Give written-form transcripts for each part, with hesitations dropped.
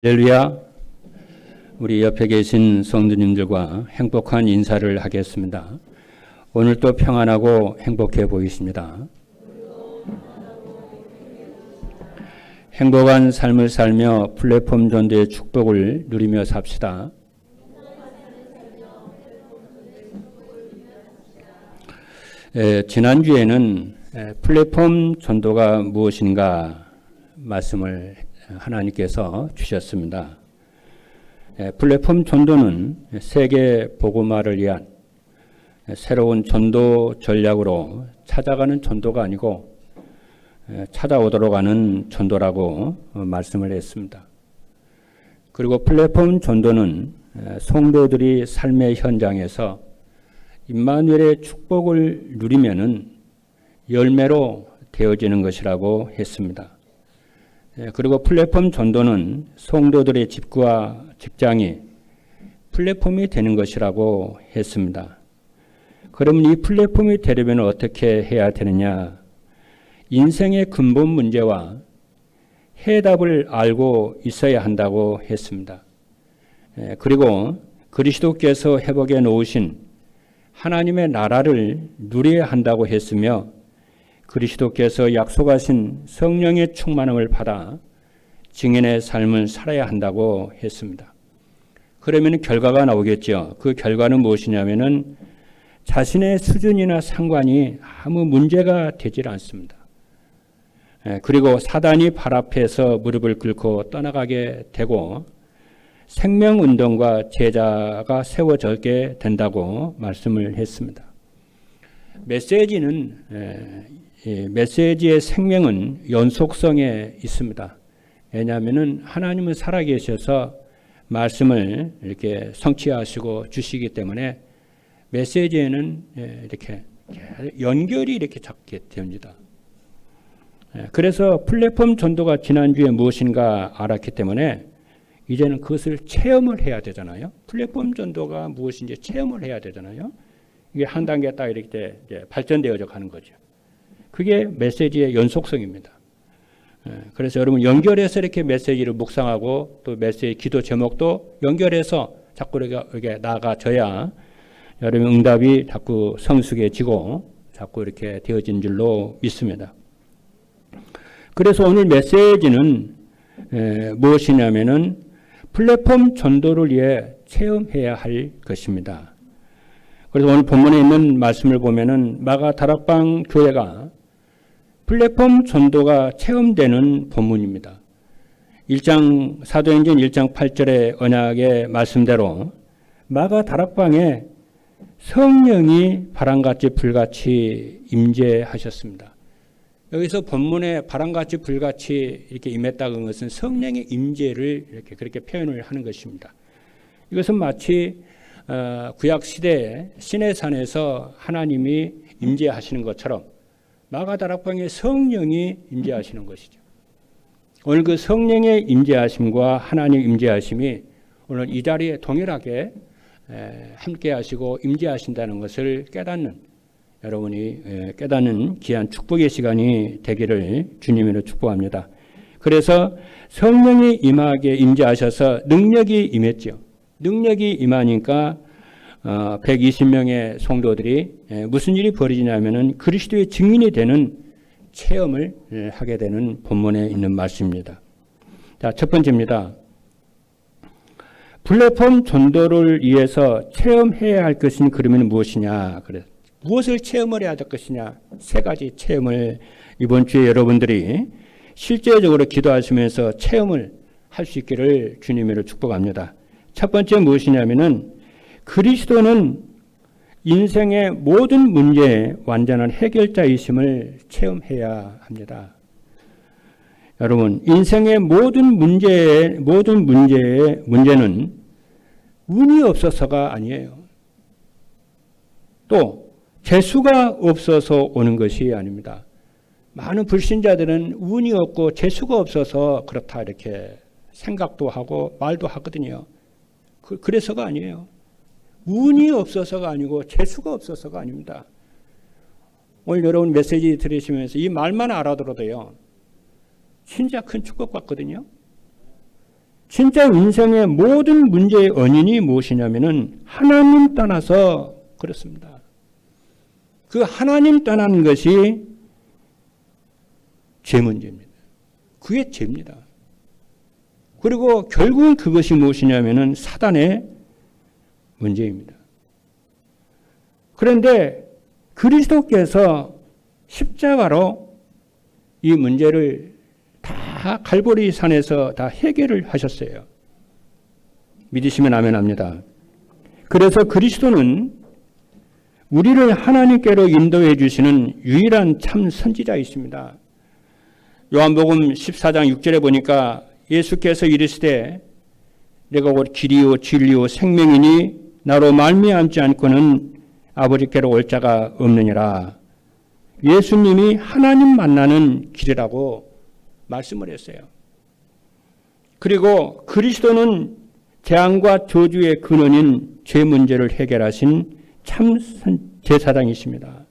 할렐루야. 우리 옆에 계신 성도님들과 행복한 인사를 하겠습니다. 오늘도 평안하고 행복해 보이십니다. 행복한 삶을 살며 플랫폼 전도의 축복을 누리며 삽시다. 지난주에는 플랫폼 전도가 무엇인가 말씀을 하나님께서 주셨습니다. 플랫폼 전도는 세계 복음화를 위한 새로운 전도 전략으로 찾아가는 전도가 아니고 찾아오도록 하는 전도라고 말씀을 했습니다. 그리고 플랫폼 전도는 성도들이 삶의 현장에서 임마누엘의 축복을 누리면은 열매로 되어지는 것이라고 했습니다. 그리고 플랫폼 전도는 성도들의 집과 직장이 플랫폼이 되는 것이라고 했습니다. 그러면 이 플랫폼이 되려면 어떻게 해야 되느냐? 인생의 근본 문제와 해답을 알고 있어야 한다고 했습니다. 그리고 그리스도께서 회복해 놓으신 하나님의 나라를 누려야 한다고 했으며 그리스도께서 약속하신 성령의 충만함을 받아 증인의 삶을 살아야 한다고 했습니다. 그러면 결과가 나오겠죠. 그 결과는 무엇이냐면은 자신의 수준이나 상관이 아무 문제가 되질 않습니다. 그리고 사단이 발 앞에서 무릎을 꿇고 떠나가게 되고 생명운동과 제자가 세워지게 된다고 말씀을 했습니다. 메시지의 생명은 연속성에 있습니다. 왜냐하면 하나님은 살아계셔서 말씀을 이렇게 성취하시고 주시기 때문에 메시지에는 이렇게 연결이 이렇게 잡게 됩니다. 그래서 플랫폼 전도가 지난주에 무엇인가 알았기 때문에 이제는 그것을 체험을 해야 되잖아요. 플랫폼 전도가 무엇인지 체험을 해야 되잖아요. 이게 한 단계 딱 이렇게 발전되어져 가는 거죠. 그게 메시지의 연속성입니다. 그래서 여러분 연결해서 이렇게 메시지를 묵상하고 또 메시지 기도 제목도 연결해서 자꾸 이렇게 나아가져야 여러분 응답이 자꾸 성숙해지고 자꾸 이렇게 되어진 줄로 믿습니다. 그래서 오늘 메시지는 무엇이냐면은 플랫폼 전도를 위해 체험해야 할 것입니다. 그래서 오늘 본문에 있는 말씀을 보면은 마가 다락방 교회가 플랫폼 전도가 체험되는 본문입니다. 사도행전 1장 8절의 언약의 말씀대로 마가 다락방에 성령이 바람같이 불같이 임재하셨습니다. 여기서 본문에 바람같이 불같이 이렇게 임했다는 것은 성령의 임재를 이렇게 그렇게 표현을 하는 것입니다. 이것은 마치 구약 시대에 시내산에서 하나님이 임재하시는 것처럼 마가다락방에 성령이 임재하시는 것이죠. 오늘 그 성령의 임재하심과 하나님 임재하심이 오늘 이 자리에 동일하게 함께하시고 임재하신다는 것을 깨닫는 여러분이 깨닫는 귀한 축복의 시간이 되기를 주님으로 축복합니다. 그래서 성령이 임하게 임재하셔서 능력이 임했죠. 능력이 임하니까 120명의 성도들이 무슨 일이 벌어지냐면은 그리스도의 증인이 되는 체험을 하게 되는 본문에 있는 말씀입니다. 자, 첫 번째입니다. 플랫폼 전도를 위해서 체험해야 할 것은 그러면 무엇이냐? 그래. 무엇을 체험을 해야 될 것이냐? 세 가지 체험을 이번 주에 여러분들이 실제적으로 기도하시면서 체험을 할 수 있기를 주님으로 축복합니다. 첫 번째 무엇이냐면은 그리스도는 인생의 모든 문제의 완전한 해결자이심을 체험해야 합니다. 여러분, 인생의 모든 문제는 운이 없어서가 아니에요. 또 재수가 없어서 오는 것이 아닙니다. 많은 불신자들은 운이 없고 재수가 없어서 그렇다 이렇게 생각도 하고 말도 하거든요. 그래서가 아니에요. 운이 없어서가 아니고 재수가 없어서가 아닙니다. 오늘 여러분 메시지 들으시면서 이 말만 알아들어도요. 진짜 큰 축복 받거든요. 진짜 인생의 모든 문제의 원인이 무엇이냐면은 하나님 떠나서 그렇습니다. 그 하나님 떠나는 것이 죄 문제입니다. 그게 죄입니다. 그리고 결국은 그것이 무엇이냐면은 사단의 문제입니다. 그런데 그리스도께서 십자가로 이 문제를 다 갈보리 산에서 다 해결을 하셨어요. 믿으시면 아멘 합니다. 그래서 그리스도는 우리를 하나님께로 인도해 주시는 유일한 참 선지자이십니다. 요한복음 14장 6절에 보니까 예수께서 이르시되 내가 곧 길이요 진리요 생명이니 나로 말미암지 않고는 아버지께로 올 자가 없느니라. 예수님이 하나님 만나는 길이라고 말씀을 했어요. 그리고 그리스도는 재앙과 저주의 근원인 죄 문제를 해결하신 참 제사장이십니다.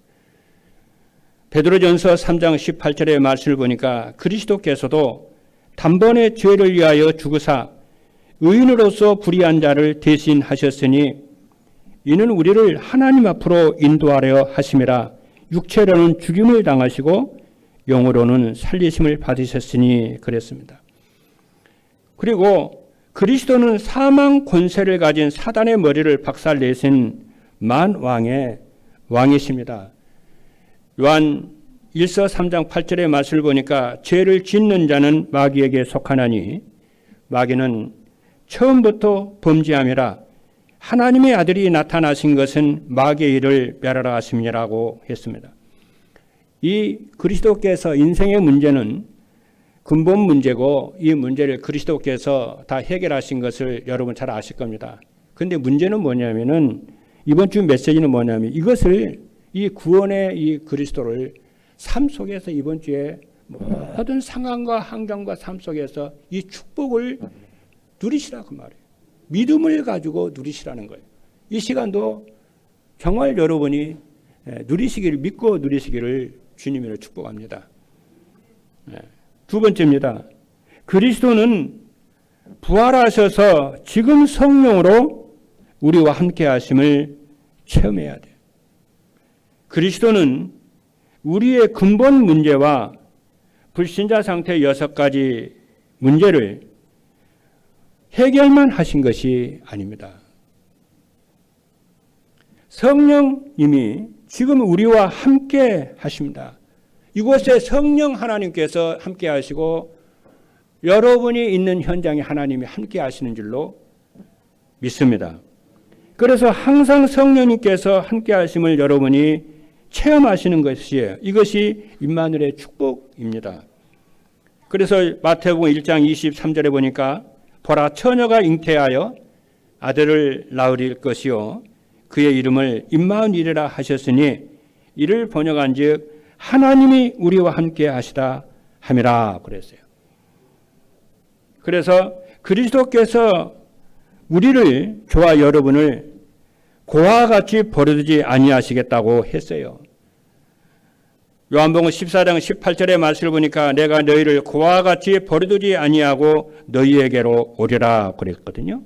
베드로전서 3장 18절의 말씀을 보니까 그리스도께서도 단번에 죄를 위하여 죽으사 의인으로서 불의한 자를 대신하셨으니 이는 우리를 하나님 앞으로 인도하려 하심이라. 육체로는 죽임을 당하시고 영으로는 살리심을 받으셨으니 그랬습니다. 그리고 그리스도는 사망 권세를 가진 사단의 머리를 박살내신 만왕의 왕이십니다. 요한 1서 3장 8절의 말씀을 보니까 죄를 짓는 자는 마귀에게 속하나니 마귀는 처음부터 범죄함이라 하나님의 아들이 나타나신 것은 마귀의 일을 멸하라 하심이라고 했습니다. 이 그리스도께서 인생의 문제는 근본 문제고 이 문제를 그리스도께서 다 해결하신 것을 여러분 잘 아실 겁니다. 그런데 문제는 뭐냐면은 이번 주 메시지는 뭐냐면 이것을 이 구원의 이 그리스도를 삶 속에서 이번 주에 모든 상황과 환경과 삶 속에서 이 축복을 누리시라고 말해요. 믿음을 가지고 누리시라는 거예요. 이 시간도 정말 여러분이 누리시기를 믿고 누리시기를 주님으로 축복합니다. 두 번째입니다. 그리스도는 부활하셔서 지금 성령으로 우리와 함께 하심을 체험해야 돼요. 그리스도는 우리의 근본 문제와 불신자 상태 6가지 문제를 해결만 하신 것이 아닙니다. 성령님이 지금 우리와 함께 하십니다. 이곳에 성령 하나님께서 함께 하시고 여러분이 있는 현장에 하나님이 함께 하시는 줄로 믿습니다. 그래서 항상 성령님께서 함께 하심을 여러분이 체험하시는 것이에요. 이것이 임마누엘의 축복입니다. 그래서 마태복음 1장 23절에 보니까 보라 처녀가 잉태하여 아들을 낳으릴 것이요 그의 이름을 임마누엘이라 하셨으니 이를 번역한즉 하나님이 우리와 함께 하시다 함이라 그랬어요. 그래서 그리스도께서 우리를 저와 여러분을 고와 같이 버려두지 아니하시겠다고 했어요. 요한복음 14장 18절의 말씀을 보니까 내가 너희를 고와 같이 버려두지 아니하고 너희에게로 오리라 그랬거든요.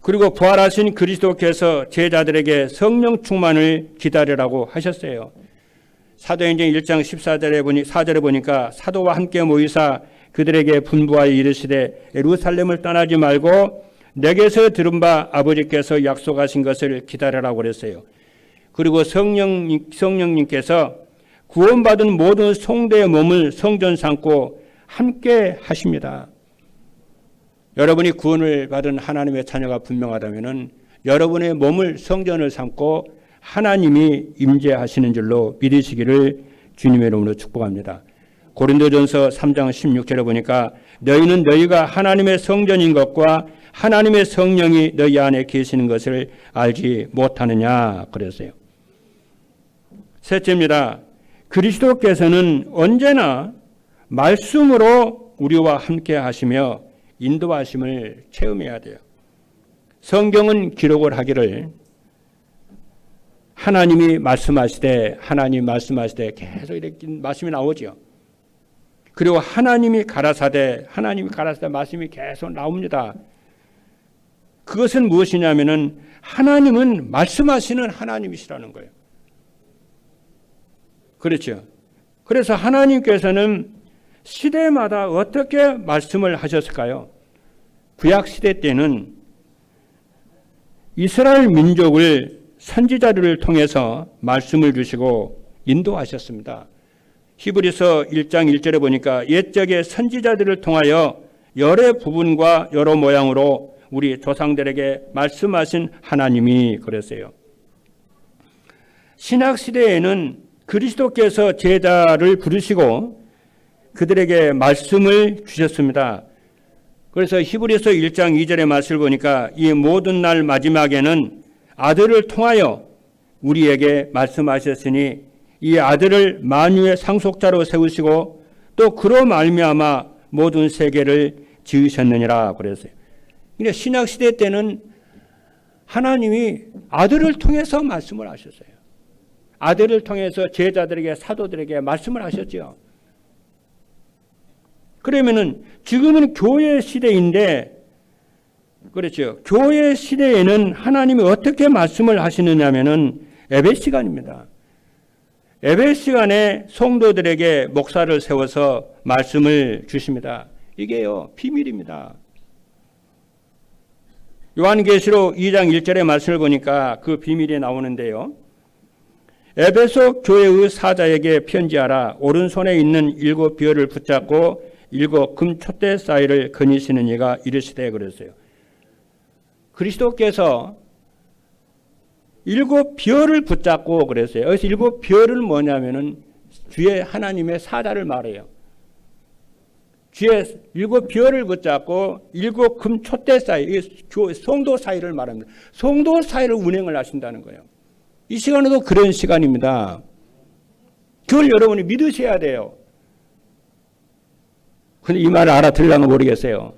그리고 부활하신 그리스도께서 제자들에게 성령 충만을 기다리라고 하셨어요. 사도행전 1장 4절에 보니까 사도와 함께 모이사 그들에게 분부하여 이르시되 예루살렘을 떠나지 말고 내게서 들은 바 아버지께서 약속하신 것을 기다리라고 그랬어요. 그리고 성령님께서 구원받은 모든 성도의 몸을 성전 삼고 함께 하십니다. 여러분이 구원을 받은 하나님의 자녀가 분명하다면 여러분의 몸을 성전을 삼고 하나님이 임재하시는 줄로 믿으시기를 주님의 이름으로 축복합니다. 고린도전서 3장 16절에 보니까 너희는 너희가 하나님의 성전인 것과 하나님의 성령이 너희 안에 계시는 것을 알지 못하느냐 그랬어요. 셋째입니다. 그리스도께서는 언제나 말씀으로 우리와 함께 하시며 인도하심을 체험해야 돼요. 성경은 기록을 하기를 하나님 말씀하시되 계속 이렇게 말씀이 나오죠. 그리고 하나님이 가라사대 말씀이 계속 나옵니다. 그것은 무엇이냐면은 하나님은 말씀하시는 하나님이시라는 거예요. 그렇죠. 그래서 하나님께서는 시대마다 어떻게 말씀을 하셨을까요? 구약 시대 때는 이스라엘 민족을 선지자들을 통해서 말씀을 주시고 인도하셨습니다. 히브리서 1장 1절에 보니까 옛적의 선지자들을 통하여 여러 부분과 여러 모양으로 우리 조상들에게 말씀하신 하나님이 그랬어요. 신약시대에는 그리스도께서 제자를 부르시고 그들에게 말씀을 주셨습니다. 그래서 히브리서 1장 2절의 말씀을 보니까 이 모든 날 마지막에는 아들을 통하여 우리에게 말씀하셨으니 이 아들을 만유의 상속자로 세우시고 또 그로 말미암아 모든 세계를 지으셨느니라 그랬어요. 그러니까 신약 시대 때는 하나님이 아들을 통해서 말씀을 하셨어요. 아들을 통해서 제자들에게 사도들에게 말씀을 하셨죠. 그러면은 지금은 교회 시대인데 그렇죠. 교회 시대에는 하나님이 어떻게 말씀을 하시느냐면은 예배 시간입니다. 예배 시간에 성도들에게 목사를 세워서 말씀을 주십니다. 이게요, 비밀입니다. 요한계시록 2장 1절의 말씀을 보니까 그 비밀이 나오는데요. 에베소 교회의 사자에게 편지하라. 오른손에 있는 7 별을 붙잡고 7 금촛대 사이를 거니시는 이가 이르시되 그랬어요. 그리스도께서 7 별을 붙잡고 그랬어요. 여기서 7 별은 뭐냐면은 주의 하나님의 사자를 말해요. 주의 7 별을 붙잡고 7 금촛대 사이, 성도 사이를 말합니다. 성도 사이를 운행을 하신다는 거예요. 이 시간에도 그런 시간입니다. 그걸 여러분이 믿으셔야 돼요. 근데 이 말을 알아들으려면 모르겠어요.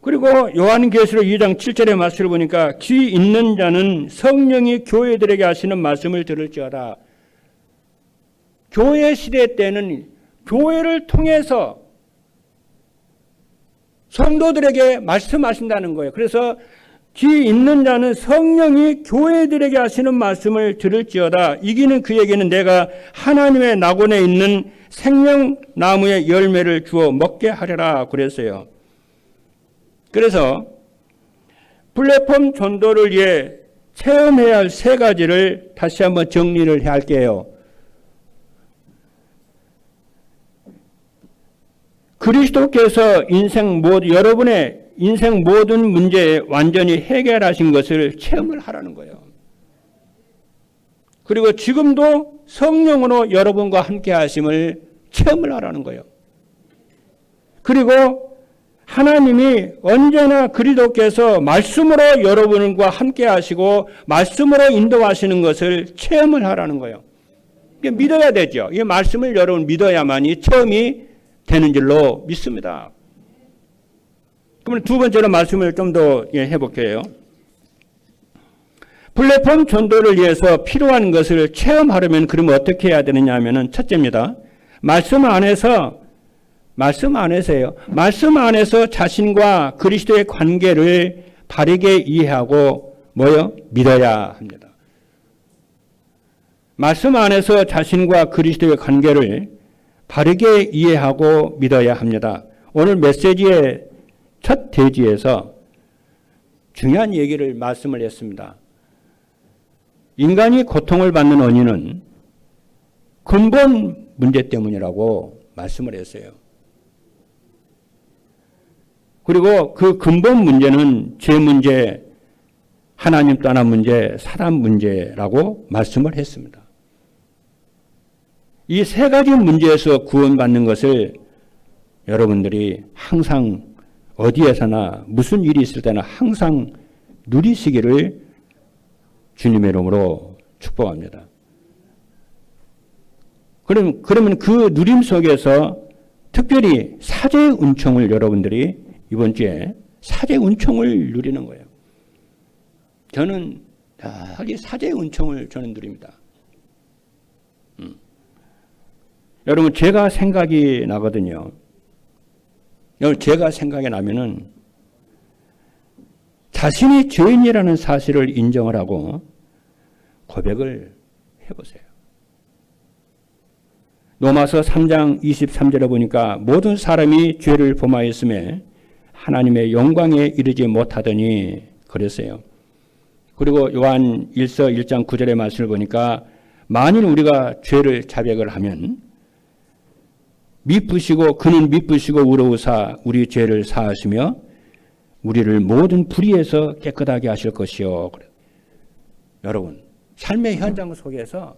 그리고 요한계시록 2장 7절의 말씀을 보니까 귀 있는 자는 성령이 교회들에게 하시는 말씀을 들을지어다. 교회 시대 때는 교회를 통해서 성도들에게 말씀하신다는 거예요. 그래서 귀 있는 자는 성령이 교회들에게 하시는 말씀을 들을지어다. 이기는 그에게는 내가 하나님의 낙원에 있는 생명나무의 열매를 주어 먹게 하리라 그랬어요. 그래서 플랫폼 전도를 위해 체험해야 할 3가지를 다시 한번 정리를 해야 할게요. 그리스도께서 여러분의 인생 모든 문제에 완전히 해결하신 것을 체험을 하라는 거예요. 그리고 지금도 성령으로 여러분과 함께 하심을 체험을 하라는 거예요. 그리고 하나님이 언제나 그리스도께서 말씀으로 여러분과 함께 하시고 말씀으로 인도하시는 것을 체험을 하라는 거예요. 믿어야 되죠. 이 말씀을 여러분 믿어야만이 체험이 되는 줄로 믿습니다. 그러면 2번째로 말씀을 좀 더 해볼게요. 플랫폼 전도를 위해서 필요한 것을 체험하려면 그러면 어떻게 해야 되느냐 하면은 첫째입니다. 말씀 안에서요. 말씀 안에서 자신과 그리스도의 관계를 바르게 이해하고 믿어야 합니다. 말씀 안에서 자신과 그리스도의 관계를 바르게 이해하고 믿어야 합니다. 오늘 메시지의 첫 대지에서 중요한 얘기를 말씀을 했습니다. 인간이 고통을 받는 원인은 근본 문제 때문이라고 말씀을 했어요. 그리고 그 근본 문제는 죄 문제, 하나님 떠난 문제, 사람 문제라고 말씀을 했습니다. 이 3가지 문제에서 구원받는 것을 여러분들이 항상 어디에서나 무슨 일이 있을 때나 항상 누리시기를 주님의 이름으로 축복합니다. 그러면 그 누림 속에서 특별히 사제의 은총을 여러분들이 이번 주에 사제의 은총을 누리는 거예요. 저는 이 사제의 은총을 저는 누립니다. 여러분 제가 생각이 나거든요. 여러분 제가 생각이 나면은 자신이 죄인이라는 사실을 인정을 하고 고백을 해보세요. 로마서 3장 23절에 보니까 모든 사람이 죄를 범하였음에 하나님의 영광에 이르지 못하더니 그랬어요. 그리고 요한 1서 1장 9절의 말씀을 보니까 만일 우리가 죄를 자백을 하면 그는 미쁘시고 의로우사 우리 죄를 사하시며 우리를 모든 불의에서 깨끗하게 하실 것이요. 여러분 삶의 현장 속에서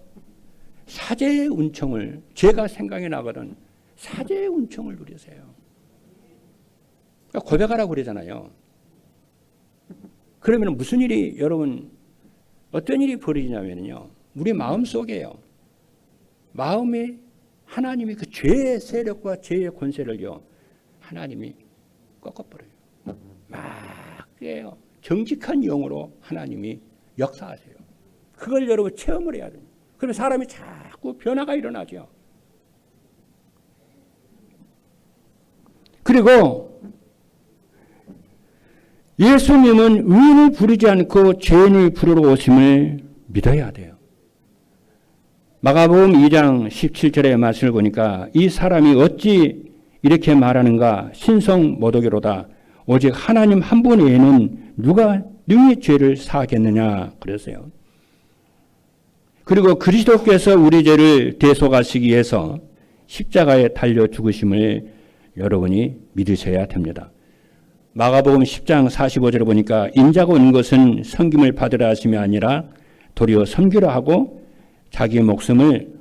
사죄의 은총을 제가 생각이 나거든 사죄의 은총을 누리세요. 그러니까 고백하라고 그러잖아요. 그러면 무슨 일이 여러분 어떤 일이 벌어지냐면요. 우리 마음 속에요. 마음에 하나님이 그 죄의 세력과 죄의 권세를요. 하나님이 꺾어버려요. 막 정직한 영으로 하나님이 역사하세요. 그걸 여러분 체험을 해야 됩니다. 그러면 사람이 자꾸 변화가 일어나죠. 그리고 예수님은 의인을 부르지 않고 죄인을 부르러 오심을 믿어야 돼요. 마가복음 2장 17절의 말씀을 보니까 이 사람이 어찌 이렇게 말하는가 신성 모독이로다. 오직 하나님 한 분 외에는 누가 능히 죄를 사하겠느냐 그랬어요. 그리고 그리스도께서 우리 죄를 대속하시기 위해서 십자가에 달려 죽으심을 여러분이 믿으셔야 됩니다. 마가복음 10장 45절을 보니까 인자가 온 것은 섬김을 받으라 하심이 아니라 도리어 섬기려 하고 자기 목숨을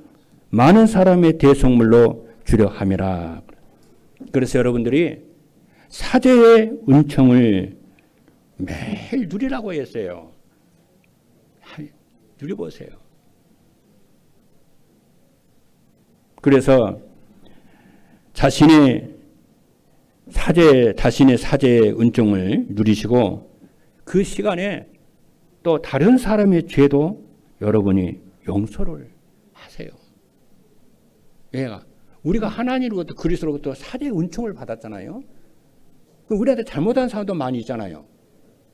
많은 사람의 대속물로 주려 함이라. 그래서 여러분들이 사죄의 은총을 매일 누리라고 했어요. 누려보세요. 그래서 자신의 사죄의 은총을 누리시고 그 시간에 또 다른 사람의 죄도 여러분이 용서를 하세요. 왜냐? 우리가 하나님으로부터 그리스도로부터 사죄의 은총을 받았잖아요. 우리한테 잘못한 사람도 많이 있잖아요.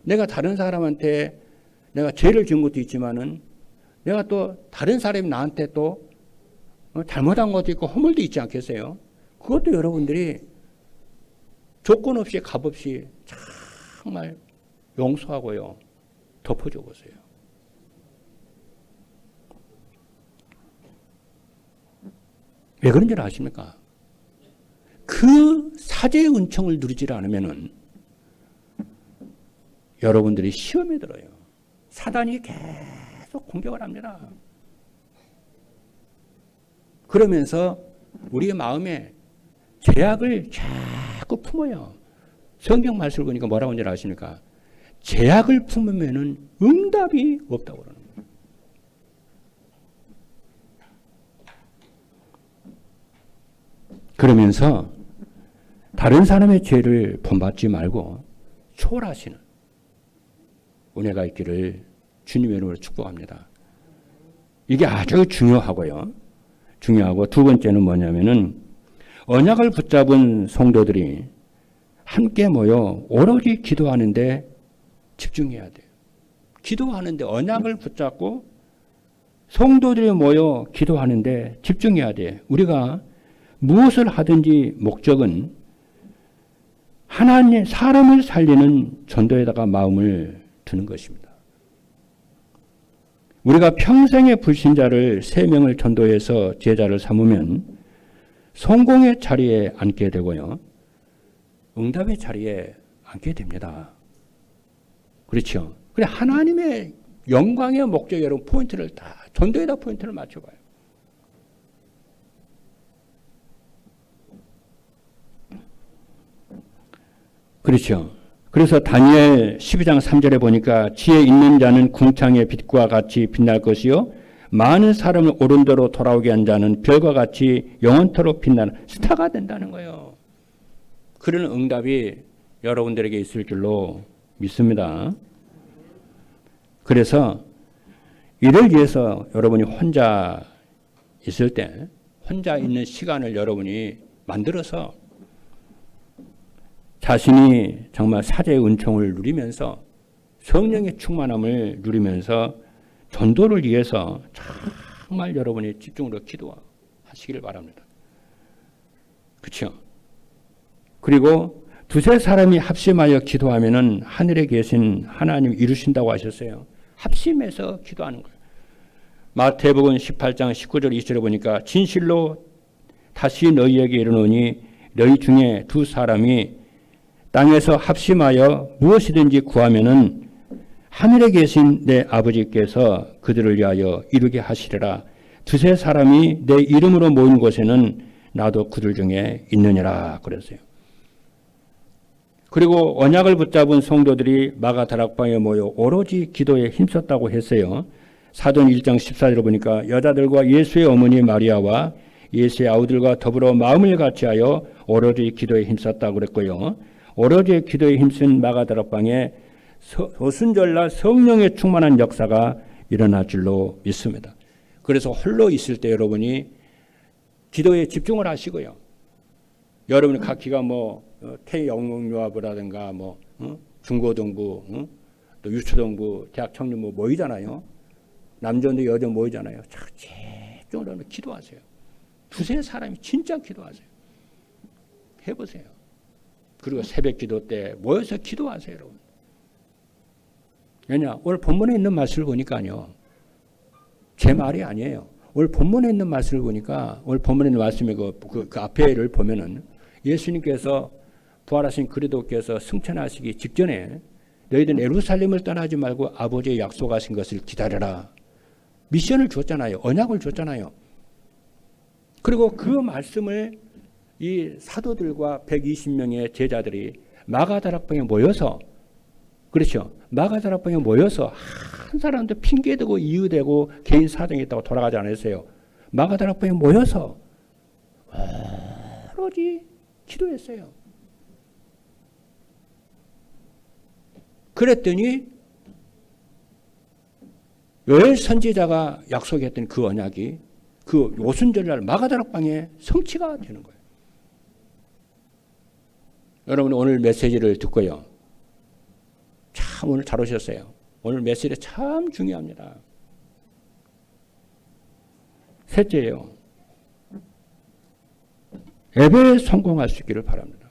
내가 다른 사람한테 내가 죄를 지은 것도 있지만은 내가 또 다른 사람이 나한테 또 잘못한 것도 있고 허물도 있지 않겠어요? 그것도 여러분들이 조건 없이 값 없이 정말 용서하고요. 덮어줘 보세요. 왜 그런 줄 아십니까? 그 사죄의 은총을 누리지 않으면은 여러분들이 시험에 들어요. 사단이 계속 공격을 합니다. 그러면서 우리의 마음에 죄악을 자꾸 품어요. 성경 말씀을 보니까 뭐라고 하는지 아십니까? 죄악을 품으면은 응답이 없다고 그러는 거예요. 그러면서 다른 사람의 죄를 본받지 말고 초월하시는 은혜가 있기를 주님의 이름으로 축복합니다. 이게 아주 중요하고요. 중요하고 두 번째는 뭐냐면은 언약을 붙잡은 성도들이 함께 모여 오로지 기도하는데 집중해야 돼요. 기도하는데 언약을 붙잡고 성도들이 모여 기도하는데 집중해야 돼요. 우리가 무엇을 하든지 목적은 하나님 사람을 살리는 전도에다가 마음을 두는 것입니다. 우리가 평생의 불신자를 3명을 전도해서 제자를 삼으면 성공의 자리에 앉게 되고요. 응답의 자리에 앉게 됩니다. 그렇죠? 그래 하나님의 영광의 목적에 여러분 포인트를 다 전도에다 포인트를 맞춰봐요. 그렇죠? 그래서 다니엘 12장 3절에 보니까 지혜 있는 자는 궁창의 빛과 같이 빛날 것이요 많은 사람을 오른대로 돌아오게 한 자는 별과 같이 영원토록 빛나는 스타가 된다는 거예요. 그런 응답이 여러분들에게 있을 줄로 믿습니다. 그래서 이를 위해서 여러분이 혼자 있을 때 혼자 있는 시간을 여러분이 만들어서 자신이 정말 사제의 은총을 누리면서 성령의 충만함을 누리면서 전도를 위해서 정말 여러분이 집중으로 기도하시기를 바랍니다. 그렇죠? 그리고 두세 사람이 합심하여 기도하면은 하늘에 계신 하나님 이루신다고 하셨어요. 합심해서 기도하는 거예요. 마태복음 18장 19절 20절에 보니까 진실로 다시 너희에게 이르노니 너희 중에 두 사람이 땅에서 합심하여 무엇이든지 구하면은 하늘에 계신 내 아버지께서 그들을 위하여 이루게 하시리라. 두세 사람이 내 이름으로 모인 곳에는 나도 그들 중에 있느니라 그랬어요. 그리고 언약을 붙잡은 성도들이 마가다락방에 모여 오로지 기도에 힘썼다고 했어요. 사도행 1장 14절을 보니까 여자들과 예수의 어머니 마리아와 예수의 아우들과 더불어 마음을 같이하여 오로지 기도에 힘썼다고 그랬고요. 오로지 기도에 힘쓴 마가다락방에 오순절날 성령의 충만한 역사가 일어날 줄로 믿습니다. 그래서 홀로 있을 때 여러분이 기도에 집중을 하시고요. 여러분의 각기가 태영용요합이라든가 중고등부, 또 유초등부, 대학 청년부 모이잖아요. 남자도 여자 모이잖아요. 집중으로 기도하세요. 두세 사람이 진짜 기도하세요. 해보세요. 그리고 새벽 기도 때 모여서 기도하세요, 여러분. 왜냐? 오늘 본문에 있는 말씀을 보니까요. 제 말이 아니에요. 오늘 본문에 있는 말씀을 보니까 오늘 본문에 있는 말씀의 그 앞에를 보면은 예수님께서 부활하신 그리스도께서 승천하시기 직전에 너희들은 예루살렘을 떠나지 말고 아버지의 약속하신 것을 기다려라. 미션을 줬잖아요. 언약을 줬잖아요. 그리고 그 말씀을 이 사도들과 120명의 제자들이 마가다락방에 모여서 그렇죠. 마가다락방에 모여서 한 사람도 핑계대고 이유대고 개인 사정이 있다고 돌아가지 않았어요. 마가다락방에 모여서 오로지 기도했어요. 그랬더니 요엘 선지자가 약속했던 그 언약이 그 오순절날 마가다락방에 성취가 되는 거예요. 여러분 오늘 메시지를 듣고요. 참 오늘 잘 오셨어요. 오늘 메시지 참 중요합니다. 셋째예요. 예배에 성공할 수 있기를 바랍니다.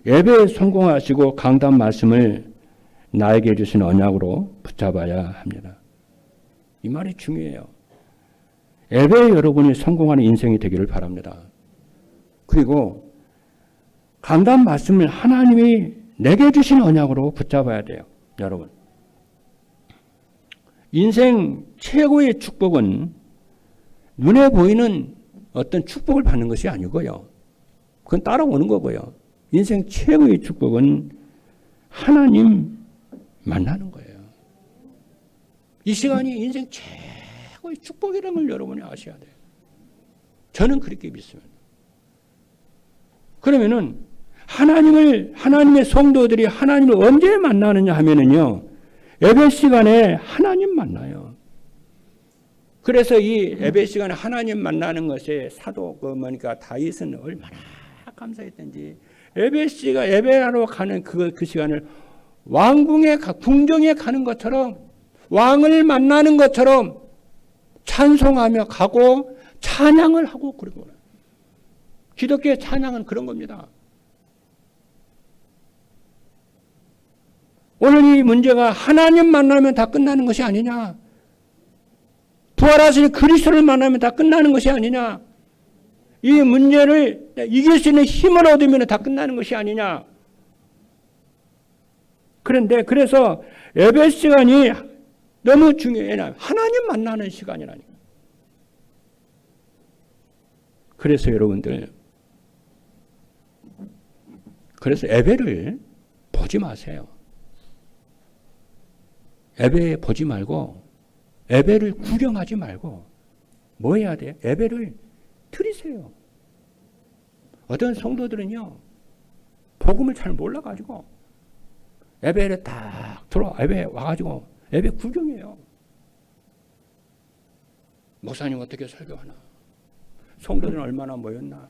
예배에 성공하시고 강단 말씀을 나에게 주신 언약으로 붙잡아야 합니다. 이 말이 중요해요. 예배에 여러분이 성공하는 인생이 되기를 바랍니다. 그리고 강단 말씀을 하나님이 내게 주신 언약으로 붙잡아야 돼요. 여러분. 인생 최고의 축복은 눈에 보이는 어떤 축복을 받는 것이 아니고요. 그건 따라오는 거고요. 인생 최고의 축복은 하나님 만나는 거예요. 이 시간이 인생 최고의 축복이라는 걸 여러분이 아셔야 돼요. 저는 그렇게 믿습니다. 그러면은 하나님의 성도들이 하나님을 언제 만나느냐 하면은요, 예배 시간에 하나님 만나요. 그래서 이 예배 시간에 하나님 만나는 것에 사도 다윗은 얼마나 감사했던지 예배 시간 예배하러 가는 그 시간을 궁정에 가는 것처럼 왕을 만나는 것처럼 찬송하며 가고 찬양을 하고 그런 거예요. 기독교의 찬양은 그런 겁니다. 오늘 이 문제가 하나님 만나면 다 끝나는 것이 아니냐. 부활하신 그리스도를 만나면 다 끝나는 것이 아니냐. 이 문제를 이길 수 있는 힘을 얻으면 다 끝나는 것이 아니냐. 그래서 예배 시간이 너무 중요해요. 하나님 만나는 시간이라니까. 그래서 여러분들, 예배를 보지 마세요. 예배 보지 말고, 예배를 구경하지 말고, 뭐 해야 돼요? 예배를 드리세요. 어떤 성도들은요, 복음을 잘 몰라가지고, 예배를 딱 예배 와가지고, 예배 구경해요. 목사님 어떻게 설교하나? 성도들은 얼마나 모였나?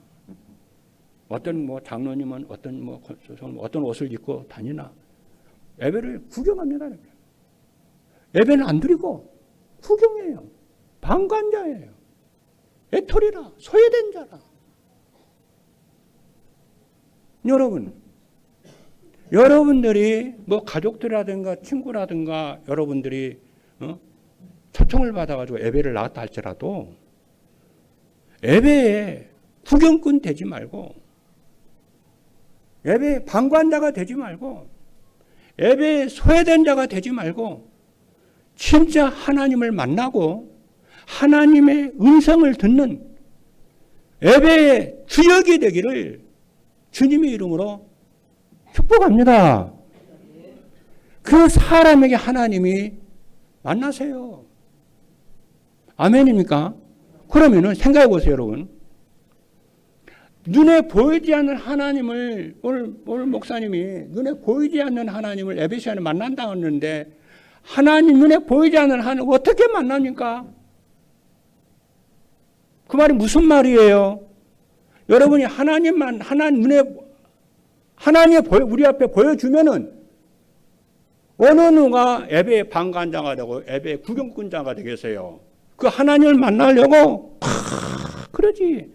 어떤 뭐 장로님은 어떤 옷을 입고 다니나? 예배를 구경합니다. 예배는 안 드리고 구경해요. 방관자예요. 애톨이라 소외된 자라. 여러분들이 뭐 가족들이라든가 친구라든가 여러분들이 초청을 받아가지고 예배를 나갔다 할지라도 예배에 구경꾼 되지 말고 예배에 방관자가 되지 말고 예배에 소외된 자가 되지 말고 진짜 하나님을 만나고 하나님의 음성을 듣는 예배의 주역이 되기를 주님의 이름으로 축복합니다. 그 사람에게 하나님이 만나세요. 아멘입니까? 그러면은 생각해 보세요, 여러분. 눈에 보이지 않는 하나님을 오늘 목사님이 눈에 보이지 않는 하나님을 예배 시간에 만난다고 했는데 하나님 눈에 보이지 않는 하나님 어떻게 만납니까? 그 말이 무슨 말이에요? 여러분이 하나님만 하나님이 우리 앞에 보여주면은 어느 누가 예배의 방관자가 되고 예배의 구경꾼자가 되겠어요. 그 하나님을 만나려고 그러지.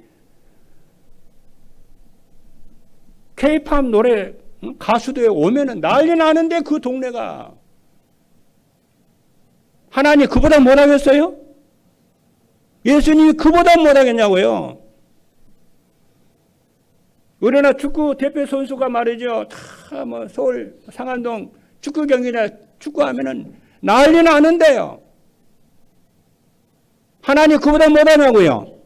K-팝 노래 가수들에 오면은 난리 나는데 그 동네가 하나님 그보다 못하겠어요? 예수님이 그보다 못하겠냐고요? 우리나라 축구 대표 선수가 말이죠. 다 뭐 서울 상암동 축구 경기나 축구하면은 난리 나는데요. 하나님 그보다 못하냐고요?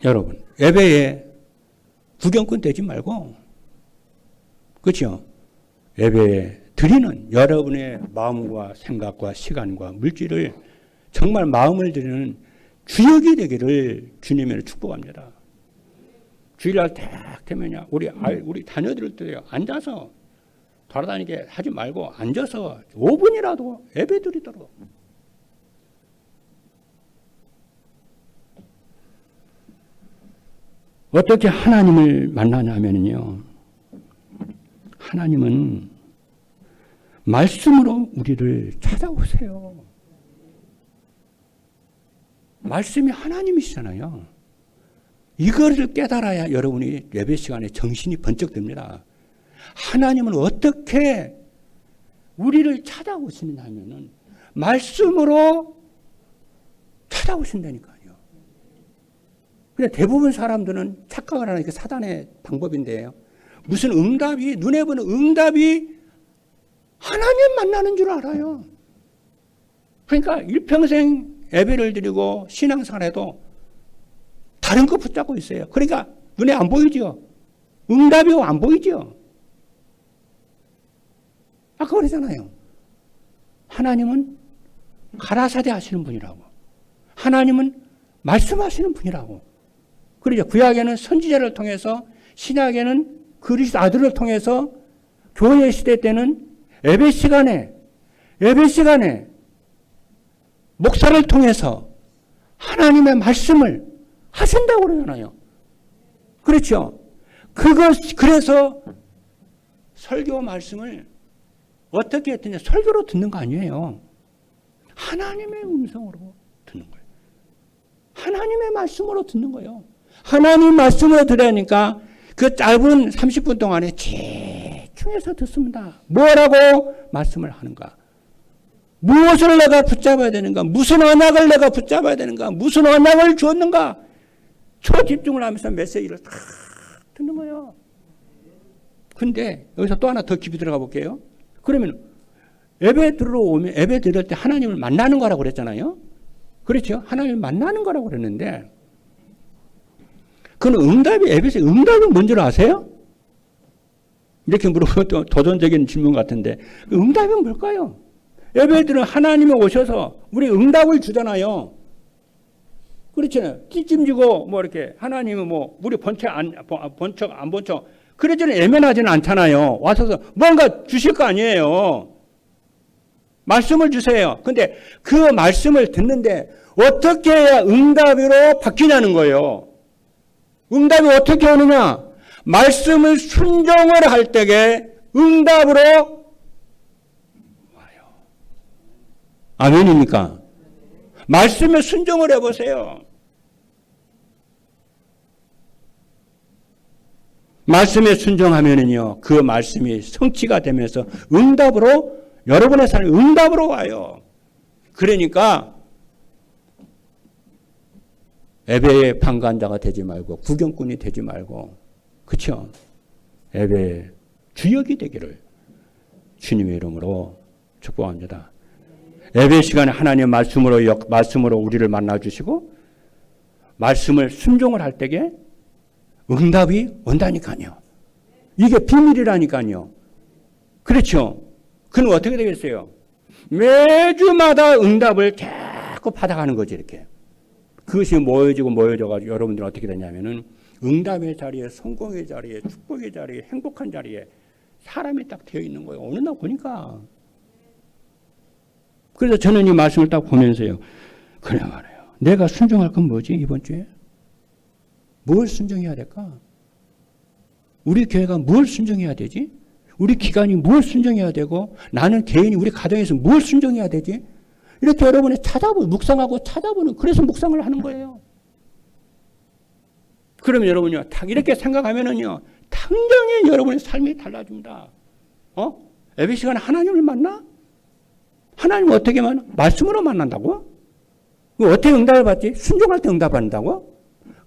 여러분, 예배에 구경꾼 되지 말고, 그렇죠? 예배에 드리는 여러분의 마음과 생각과 시간과 물질을 정말 마음을 드리는 주역이 되기를 주님으로 축복합니다. 주일날 딱 되면요, 우리 자녀들 때요, 앉아서 돌아다니게 하지 말고 앉아서 5분이라도 예배 드리도록. 어떻게 하나님을 만나냐면요, 하나님은 말씀으로 우리를 찾아오세요. 말씀이 하나님이시잖아요. 이거를 깨달아야 여러분이 예배 시간에 정신이 번쩍 듭니다. 하나님은 어떻게 우리를 찾아오시느냐 하면은 말씀으로 찾아오신다니까요. 근데 대부분 사람들은 착각을 하는 게 사단의 방법인데요. 무슨 응답이, 눈에 보는 응답이 하나님 만나는 줄 알아요. 그러니까 일평생 예배를 드리고 신앙생활 해도 다른 거 붙잡고 있어요. 그러니까 눈에 안 보이죠. 응답이 안 보이죠. 아까 그러잖아요. 하나님은 가라사대 하시는 분이라고. 하나님은 말씀하시는 분이라고. 그러죠. 구약에는 선지자를 통해서, 신약에는 그리스도 아들을 통해서, 교회 시대 때는 예배 시간에 목사를 통해서 하나님의 말씀을 하신다고 그러잖아요. 그렇죠. 그래서 설교 말씀을 어떻게 했더니 설교로 듣는 거 아니에요. 하나님의 음성으로 듣는 거예요. 하나님의 말씀으로 듣는 거예요. 하나님 말씀으로 들으니까 그 짧은 30분 동안에 집중해서 듣습니다. 뭐라고 말씀을 하는가? 무엇을 내가 붙잡아야 되는가? 무슨 언약을 내가 붙잡아야 되는가? 무슨 언약을 주었는가? 초집중을 하면서 메시지를 다 듣는 거예요. 근데 여기서 또 하나 더 깊이 들어가 볼게요. 그러면 예배 드릴 때 하나님을 만나는 거라고 그랬잖아요. 그렇죠? 하나님을 만나는 거라고 그랬는데 그건 응답이, 예배에서 응답이 뭔지 아세요? 이렇게 물어보면 또 도전적인 질문 같은데 응답이 뭘까요? 예배들은 하나님이 오셔서 우리 응답을 주잖아요. 그렇잖아요. 찌찜지고 뭐 이렇게 하나님은 뭐 우리 본척 안 본척 그러지는 예면하지는 않잖아요. 와서 뭔가 주실 거 아니에요. 말씀을 주세요. 근데 그 말씀을 듣는데 어떻게 해야 응답으로 바뀌냐는 거예요. 응답이 어떻게 오느냐? 말씀을 순종을 할 때에 응답으로 와요. 아멘입니까? 말씀에 순종을 해보세요. 말씀에 순종하면은요, 그 말씀이 성취가 되면서 응답으로, 여러분의 삶이 응답으로 와요. 그러니까 예배의 방관자가 되지 말고 구경꾼이 되지 말고, 그렇죠? 예배의 주역이 되기를 주님의 이름으로 축복합니다. 예배 시간에 하나님의 말씀으로 우리를 만나주시고 말씀을 순종을 할 때에 응답이 온다니까요. 이게 비밀이라니까요. 그렇죠? 그럼 어떻게 되겠어요? 매주마다 응답을 자꾸 받아가는 거지, 이렇게. 그것이 모여져가지고 여러분들은 어떻게 되냐면은 응답의 자리에, 성공의 자리에, 축복의 자리에, 행복한 자리에 사람이 딱 되어 있는 거예요. 어느 날 보니까. 그래서 저는 이 말씀을 딱 보면서요. 그래 말해요. 내가 순종할 건 뭐지, 이번 주에? 뭘 순종해야 될까? 우리 교회가 뭘 순종해야 되지? 우리 기관이 뭘 순종해야 되고, 나는 개인이 우리 가정에서 뭘 순종해야 되지? 이렇게 여러분이 묵상하고 찾아보는, 그래서 묵상을 하는 거예요. 그러면 여러분요, 딱 이렇게 생각하면은요, 당장에 여러분의 삶이 달라집니다. 예배 시간에 하나님을 만나? 하나님을 어떻게 만나? 말씀으로 만난다고? 어떻게 응답을 받지? 순종할 때 응답받는다고?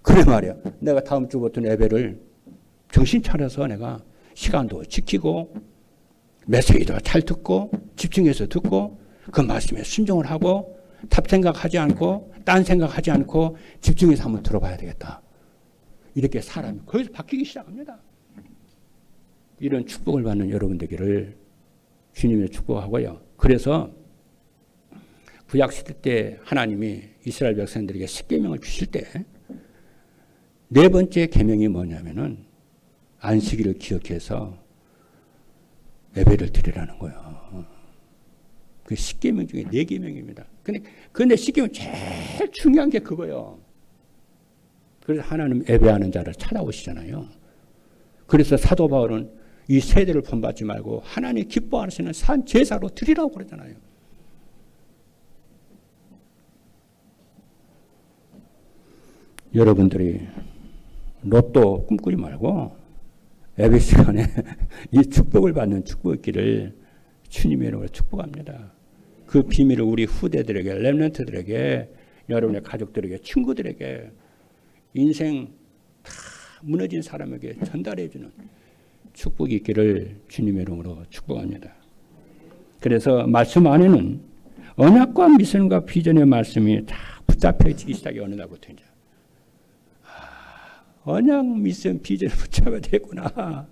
그래 말이야. 내가 다음 주부터 예배를 정신 차려서 내가 시간도 지키고 메시지도 잘 듣고 집중해서 듣고 그 말씀에 순종을 하고 탑 생각하지 않고 딴 생각하지 않고 집중해서 한번 들어봐야 되겠다. 이렇게 사람이 거기서 바뀌기 시작합니다. 이런 축복을 받는 여러분 되기를 주님의 축복하고요. 그래서 구약시대 때 하나님이 이스라엘 백성들에게 십계명을 주실 때 네 번째 계명이 뭐냐면은 안식일을 기억해서 예배를 드리라는 거예요. 그 십계명 중에 네 계명입니다. 근데 십계명 제일 중요한 게 그거예요. 그래서 하나님 예배하는 자를 찾아오시잖아요. 그래서 사도 바울은 이 세대를 본받지 말고 하나님 기뻐하시는 산 제사로 드리라고 그러잖아요. 여러분들이 로또 꿈꾸지 말고 예배 시간에 이 축복을 받는 축복기를 주님의 이름으로 축복합니다. 그 비밀을 우리 후대들에게, 렘넌트들에게, 여러분의 가족들에게, 친구들에게, 인생 다 무너진 사람에게 전달해주는 축복이 있기를 주님의 이름으로 축복합니다. 그래서 말씀 안에는 언약과 미션과 비전의 말씀이 다 붙잡혀지기 시작이 어느 날부터 이제 언약, 미션, 비전을 붙잡아야 되구나.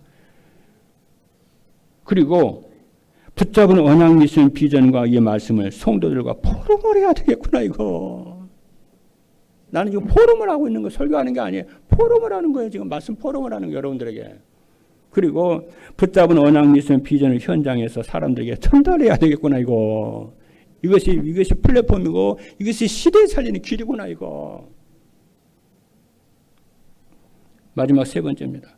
그리고 붙잡은 언약, 미션, 비전과 이 말씀을 성도들과 포럼을 해야 되겠구나, 이거. 나는 지금 포럼을 하고 있는 거, 설교하는 게 아니에요. 포럼을 하는 거예요. 지금 말씀 포럼을 하는 거, 여러분들에게. 그리고 붙잡은 언약, 미션, 비전을 현장에서 사람들에게 전달해야 되겠구나, 이거. 이것이 플랫폼이고, 이것이 시대에 살리는 길이구나, 이거. 마지막 세 번째입니다.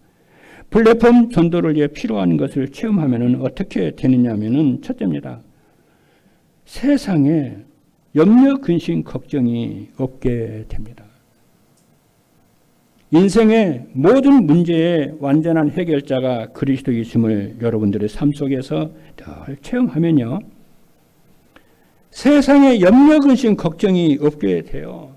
플랫폼 전도를 위해 필요한 것을 체험하면 어떻게 되느냐 하면 첫째입니다. 세상에 염려, 근심, 걱정이 없게 됩니다. 인생의 모든 문제의 완전한 해결자가 그리스도이심을 여러분들의 삶 속에서 늘 체험하면요. 세상에 염려, 근심, 걱정이 없게 돼요.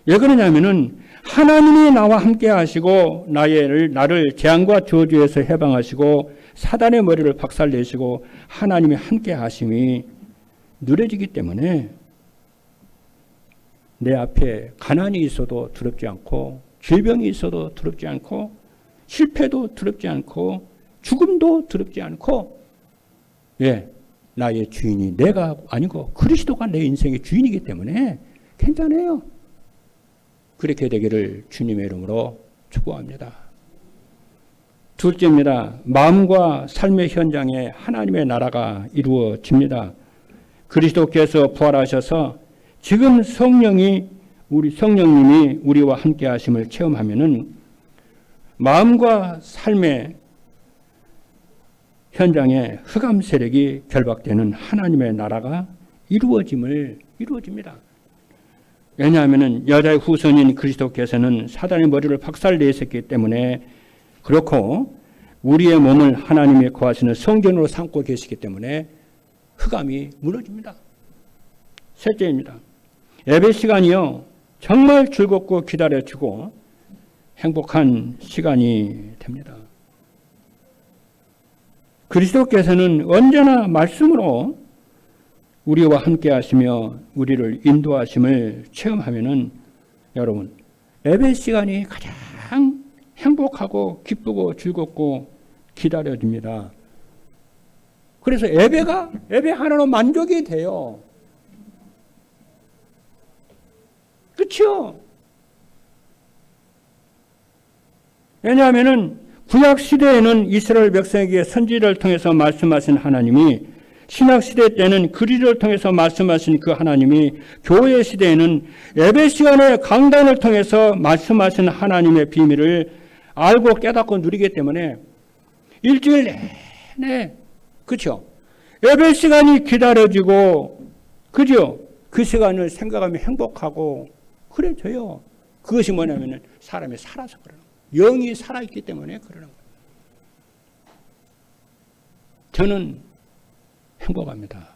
왜 그러냐면은 하나님이 나와 함께 하시고 나를 재앙과 저주에서 해방하시고 사단의 머리를 박살내시고 하나님이 함께 하심이 누려지기 때문에 내 앞에 가난이 있어도 두렵지 않고 질병이 있어도 두렵지 않고 실패도 두렵지 않고 죽음도 두렵지 않고 나의 주인이 내가 아니고 그리스도가 내 인생의 주인이기 때문에 괜찮아요. 그렇게 되기를 주님의 이름으로 축복합니다. 둘째입니다. 마음과 삶의 현장에 하나님의 나라가 이루어집니다. 그리스도께서 부활하셔서 지금 성령님이 우리와 함께 하심을 체험하면은 마음과 삶의 현장에 흑암 세력이 결박되는 하나님의 나라가 이루어집니다. 왜냐하면 여자의 후손인 그리스도께서는 사단의 머리를 박살내셨기 때문에 그렇고 우리의 몸을 하나님의 거하시는 성전으로 삼고 계시기 때문에 흑암이 무너집니다. 셋째입니다. 예배 시간이요 정말 즐겁고 기다려지고 행복한 시간이 됩니다. 그리스도께서는 언제나 말씀으로 우리와 함께 하시며 우리를 인도하심을 체험하면은 여러분 예배 시간이 가장 행복하고 기쁘고 즐겁고 기다려집니다. 그래서 예배 하나로 만족이 돼요. 그렇죠? 왜냐하면은 구약 시대에는 이스라엘 백성에게 선지자를 통해서 말씀하신 하나님이 신약 시대 때는 그리스도를 통해서 말씀하신 그 하나님이 교회 시대에는 예배 시간에 강단을 통해서 말씀하신 하나님의 비밀을 알고 깨닫고 누리기 때문에 일주일 내내 그렇죠? 예배 시간이 기다려지고 그죠? 그 시간을 생각하며 행복하고 그래져요. 그것이 뭐냐면 사람이 살아서 그러는 거예요. 영이 살아있기 때문에 그러는 거예요. 저는 행복합니다.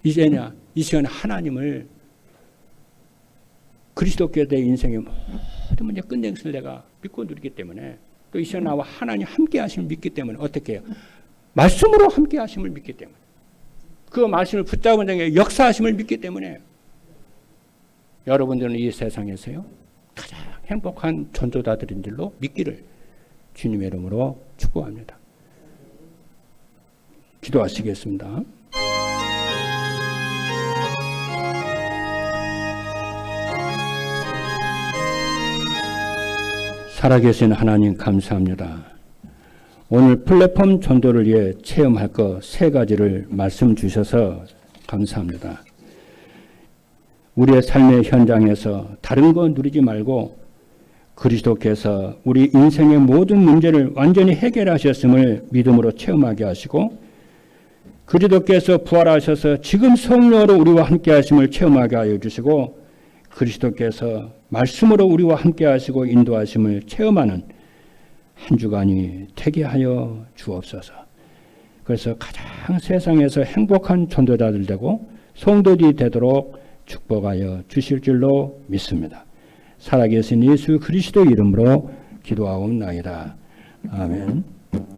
이제냐 이 시간에 하나님을 그리스도께 내 인생의 모든 문제 끝낸 것을 내가 믿고 누리기 때문에 또 이 시간에 나와 하나님 함께 하심을 믿기 때문에 어떻게 해요? 말씀으로 함께 하심을 믿기 때문에 그 말씀을 붙잡은 자에게 역사하심을 믿기 때문에 여러분들은 이 세상에서요 가장 행복한 전도자들인 줄로 믿기를 주님의 이름으로 축복합니다. 기도하시겠습니다. 살아계신 하나님 감사합니다. 오늘 플랫폼 전도를 위해 체험할 것 3가지를 말씀 주셔서 감사합니다. 우리의 삶의 현장에서 다른 거 누리지 말고 그리스도께서 우리 인생의 모든 문제를 완전히 해결하셨음을 믿음으로 체험하게 하시고 그리스도께서 부활하셔서 지금 성령으로 우리와 함께 하심을 체험하게 하여 주시고 그리스도께서 말씀으로 우리와 함께 하시고 인도하심을 체험하는 한 주간이 되게 하여 주옵소서. 그래서 가장 세상에서 행복한 전도자들 되고 성도들이 되도록 축복하여 주실 줄로 믿습니다. 살아계신 예수 그리스도 이름으로 기도하옵나이다. 아멘.